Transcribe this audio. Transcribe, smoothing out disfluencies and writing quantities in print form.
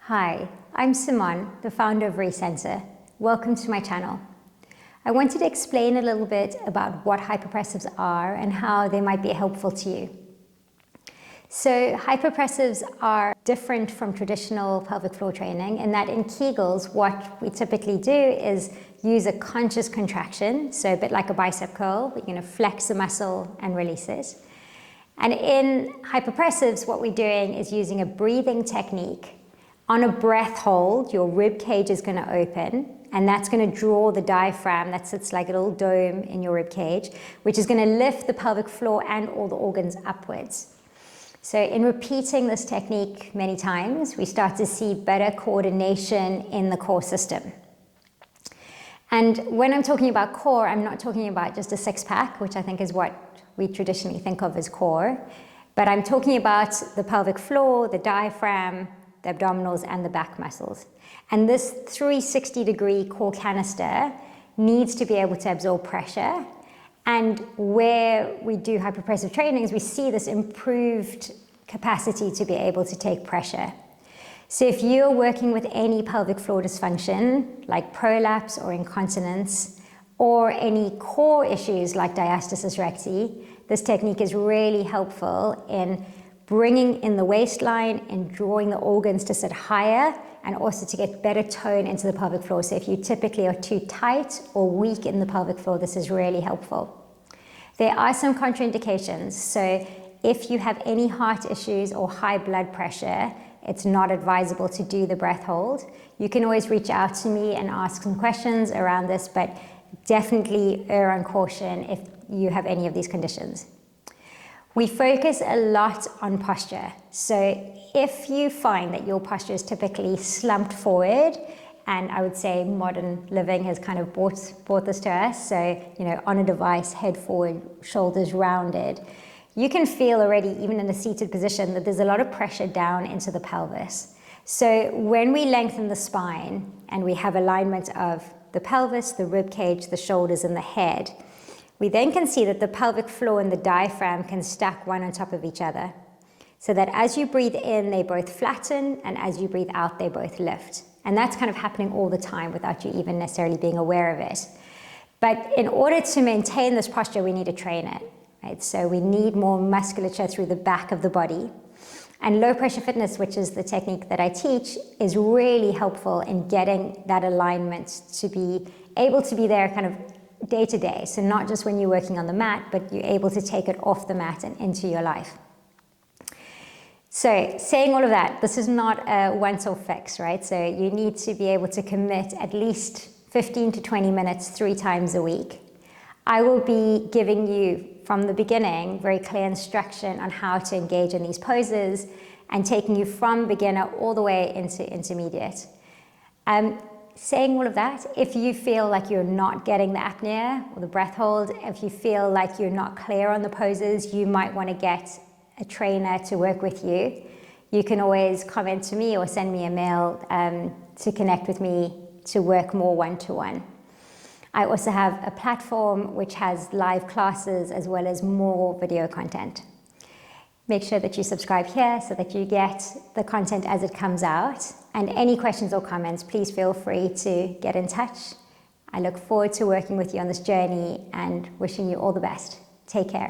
Hi, I'm Simone, the founder of Recenter. Welcome to my channel. I wanted to explain a little bit about what hypopressives are and how they might be helpful to you. So hypopressives are different from traditional pelvic floor training in that in Kegels, what we typically do is use a conscious contraction, so a bit like a bicep curl, we're going to flex the muscle and release it. And in hypopressives, what we're doing is using a breathing technique. On a breath hold, your rib cage is going to open, and that's going to draw the diaphragm that sits like a little dome in your rib cage, which is going to lift the pelvic floor and all the organs upwards. So in repeating this technique many times, we start to see better coordination in the core system. And when I'm talking about core, I'm not talking about just a six-pack, which I think is what we traditionally think of as core, but I'm talking about the pelvic floor, the diaphragm, the abdominals, and the back muscles. And this 360-degree core canister needs to be able to absorb pressure. And where we do hypopressive trainings, we see this improved capacity to be able to take pressure. So if you're working with any pelvic floor dysfunction, like prolapse or incontinence, or any core issues like diastasis recti, this technique is really helpful in bringing in the waistline and drawing the organs to sit higher, and also to get better tone into the pelvic floor. So if you typically are too tight or weak in the pelvic floor, this is really helpful. There are some contraindications. So if you have any heart issues or high blood pressure, it's not advisable to do the breath hold. You can always reach out to me and ask some questions around this, but definitely err on caution if you have any of these conditions. We focus a lot on posture. So if you find that your posture is typically slumped forward, and I would say modern living has kind of brought this to us, so on a device, head forward, shoulders rounded, you can feel already, even in a seated position, that there's a lot of pressure down into the pelvis. So when we lengthen the spine and we have alignment of the pelvis, the rib cage, the shoulders, and the head, we then can see that the pelvic floor and the diaphragm can stack one on top of each other, so that as you breathe in, they both flatten, and as you breathe out, they both lift. And that's kind of happening all the time without you even necessarily being aware of it. But in order to maintain this posture, we need to train it, right? So we need more musculature through the back of the body. And low pressure fitness, which is the technique that I teach, is really helpful in getting that alignment to be able to be there kind of day to day. So not just when you're working on the mat, but you're able to take it off the mat and into your life. So saying all of that, this is not a once-off fix, right? So you need to be able to commit at least 15 to 20 minutes 3 times a week. I will be giving you from the beginning very clear instruction on how to engage in these poses and taking you from beginner all the way into intermediate. Saying all of that, if you feel like you're not getting the apnea or the breath hold, if you feel like you're not clear on the poses, you might want to get a trainer to work with you. You can always comment to me or send me a mail to connect with me to work more one-to-one. I also have a platform which has live classes as well as more video content. Make sure that you subscribe here so that you get the content as it comes out. And any questions or comments, please feel free to get in touch. I look forward to working with you on this journey and wishing you all the best. Take care.